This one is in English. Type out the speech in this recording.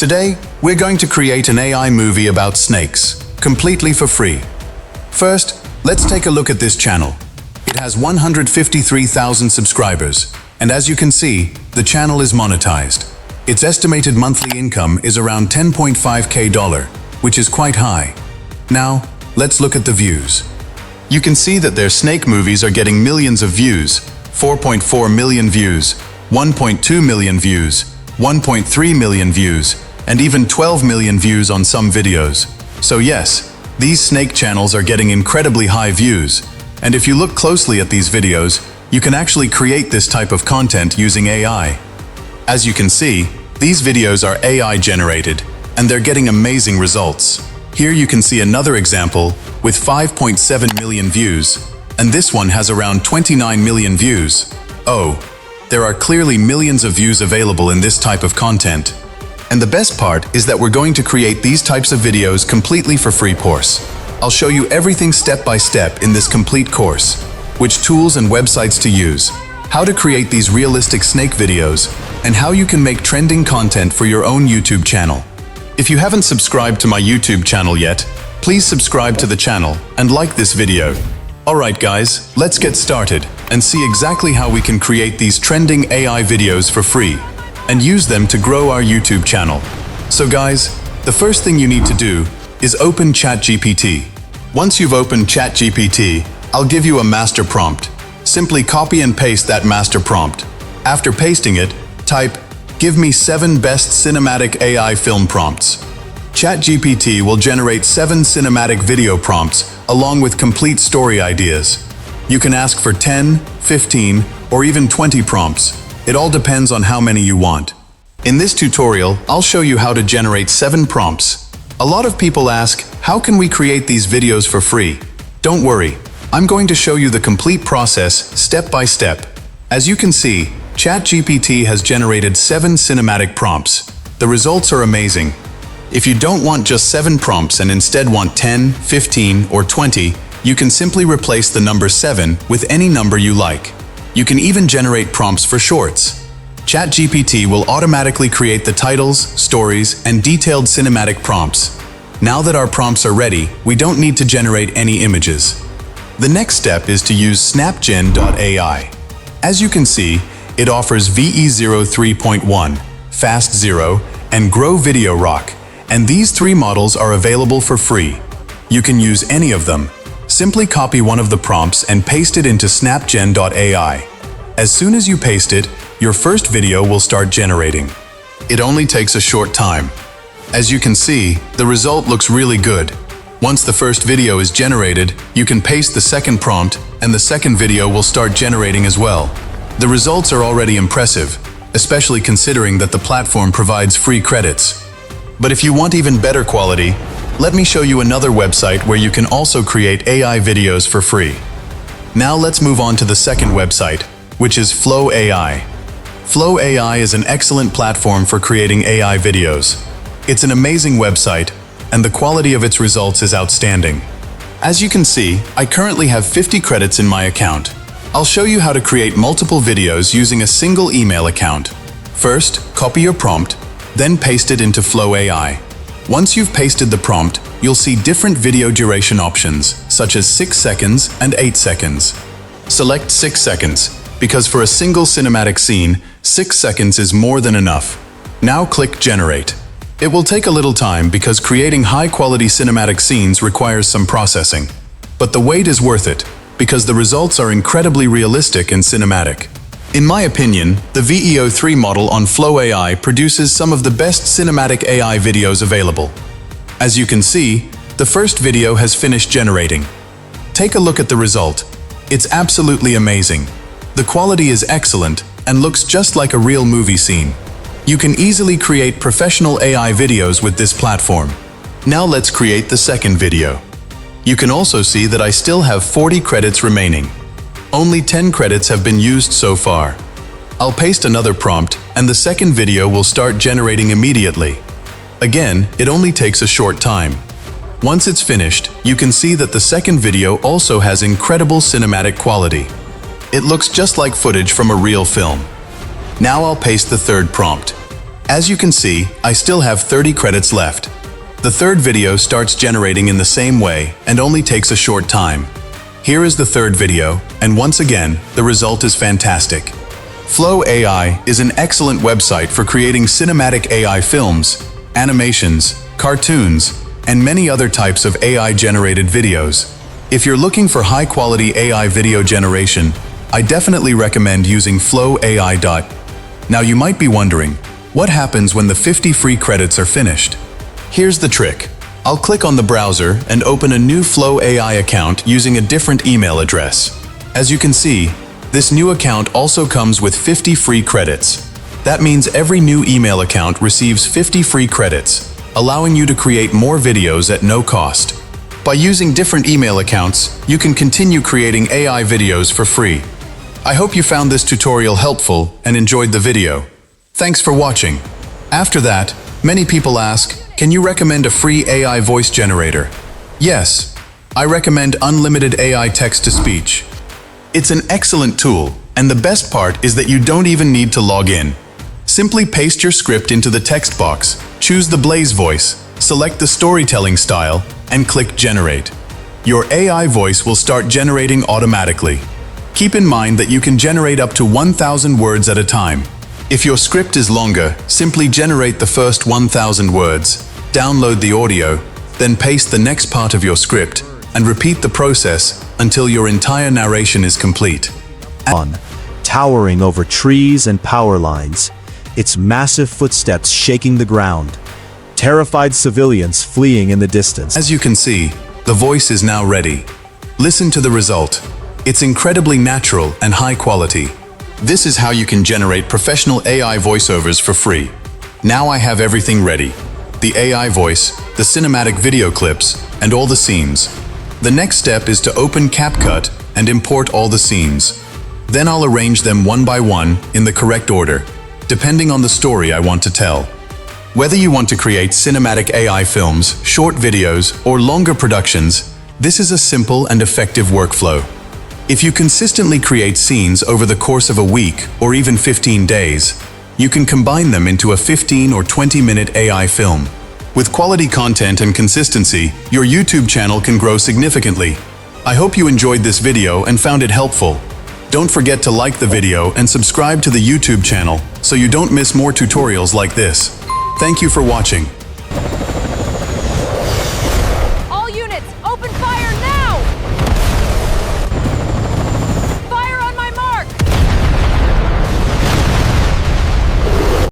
Today, we're going to create an AI movie about snakes, completely for free. First, let's take a look at this channel. It has 153,000 subscribers, and as you can see, the channel is monetized. Its estimated monthly income is around $10.5K, which is quite high. Now, let's look at the views. You can see that their snake movies are getting millions of views, 4.4 million views, 1.2 million views, 1.3 million views, and even 12 million views on some videos. So yes, these snake channels are getting incredibly high views, and if you look closely at these videos, you can actually create this type of content using AI. As you can see, these videos are AI generated, and they're getting amazing results. Here you can see another example with 5.7 million views, and this one has around 29 million views. Oh, there are clearly millions of views available in this type of content. And the best part is that we're going to create these types of videos completely for free course. I'll show you everything step by step in this complete course, which tools and websites to use, how to create these realistic snake videos, and how you can make trending content for your own YouTube channel. If you haven't subscribed to my YouTube channel yet, please subscribe to the channel and like this video. Alright guys, let's get started and see exactly how we can create these trending AI videos for free and use them to grow our YouTube channel. So guys, the first thing you need to do is open ChatGPT. Once you've opened ChatGPT, I'll give you a master prompt. Simply copy and paste that master prompt. After pasting it, type, "Give me 7 best cinematic AI film prompts." ChatGPT will generate 7 cinematic video prompts along with complete story ideas. You can ask for 10, 15, or even 20 prompts. It all depends on how many you want. In this tutorial, I'll show you how to generate 7 prompts. A lot of people ask, how can we create these videos for free? Don't worry, I'm going to show you the complete process step by step. As you can see, ChatGPT has generated 7 cinematic prompts. The results are amazing. If you don't want just 7 prompts and instead want 10, 15, or 20, you can simply replace the number 7 with any number you like. You can even generate prompts for shorts. ChatGPT will automatically create the titles, stories, and detailed cinematic prompts. Now that our prompts are ready, we don't need to generate any images. The next step is to use Snapgen.ai. As you can see, it offers VE0 3.1, Fast Zero, and Grow Video Rock, and these 3 models are available for free. You can use any of them. Simply copy one of the prompts and paste it into Snapgen.ai. As soon as you paste it, your first video will start generating. It only takes a short time. As you can see, the result looks really good. Once the first video is generated, you can paste the second prompt, and the second video will start generating as well. The results are already impressive, especially considering that the platform provides free credits. But if you want even better quality, let me show you another website where you can also create AI videos for free. Now let's move on to the second website, which is Flow AI. Flow AI is an excellent platform for creating AI videos. It's an amazing website, and the quality of its results is outstanding. As you can see, I currently have 50 credits in my account. I'll show you how to create multiple videos using a single email account. First, copy your prompt, then paste it into Flow AI. Once you've pasted the prompt, you'll see different video duration options, such as 6 seconds and 8 seconds. Select 6 seconds, because for a single cinematic scene, 6 seconds is more than enough. Now click Generate. It will take a little time because creating high-quality cinematic scenes requires some processing. But the wait is worth it, because the results are incredibly realistic and cinematic. In my opinion, the VEO3 model on Flow AI produces some of the best cinematic AI videos available. As you can see, the first video has finished generating. Take a look at the result. It's absolutely amazing. The quality is excellent and looks just like a real movie scene. You can easily create professional AI videos with this platform. Now let's create the second video. You can also see that I still have 40 credits remaining. Only 10 credits have been used so far. I'll paste another prompt, and the second video will start generating immediately. Again, it only takes a short time. Once it's finished, you can see that the second video also has incredible cinematic quality. It looks just like footage from a real film. Now I'll paste the third prompt. As you can see, I still have 30 credits left. The third video starts generating in the same way and only takes a short time. Here is the third video, and once again, the result is fantastic. Flow AI is an excellent website for creating cinematic AI films, animations, cartoons, and many other types of AI-generated videos. If you're looking for high-quality AI video generation, I definitely recommend using Flow AI. Now you might be wondering, what happens when the 50 free credits are finished? Here's the trick. I'll click on the browser and open a new Flow AI account using a different email address. As you can see, this new account also comes with 50 free credits. That means every new email account receives 50 free credits, allowing you to create more videos at no cost. By using different email accounts, you can continue creating AI videos for free. I hope you found this tutorial helpful and enjoyed the video. Thanks for watching. After that, many people ask, can you recommend a free AI voice generator? Yes, I recommend Unlimited AI Text-to-Speech. It's an excellent tool, and the best part is that you don't even need to log in. Simply paste your script into the text box, choose the Blaze voice, select the storytelling style, and click Generate. Your AI voice will start generating automatically. Keep in mind that you can generate up to 1,000 words at a time. If your script is longer, simply generate the first 1,000 words, download the audio, then paste the next part of your script, and repeat the process until your entire narration is complete. Towering over trees and power lines, its massive footsteps shaking the ground, terrified civilians fleeing in the distance. As you can see, the voice is now ready. Listen to the result. It's incredibly natural and high quality. This is how you can generate professional AI voiceovers for free. Now I have everything ready. The AI voice, the cinematic video clips, and all the scenes. The next step is to open CapCut and import all the scenes. Then I'll arrange them one by one in the correct order, depending on the story I want to tell. Whether you want to create cinematic AI films, short videos, or longer productions, this is a simple and effective workflow. If you consistently create scenes over the course of a week or even 15 days, you can combine them into a 15 or 20-minute AI film. With quality content and consistency, your YouTube channel can grow significantly. I hope you enjoyed this video and found it helpful. Don't forget to like the video and subscribe to the YouTube channel so you don't miss more tutorials like this. Thank you for watching.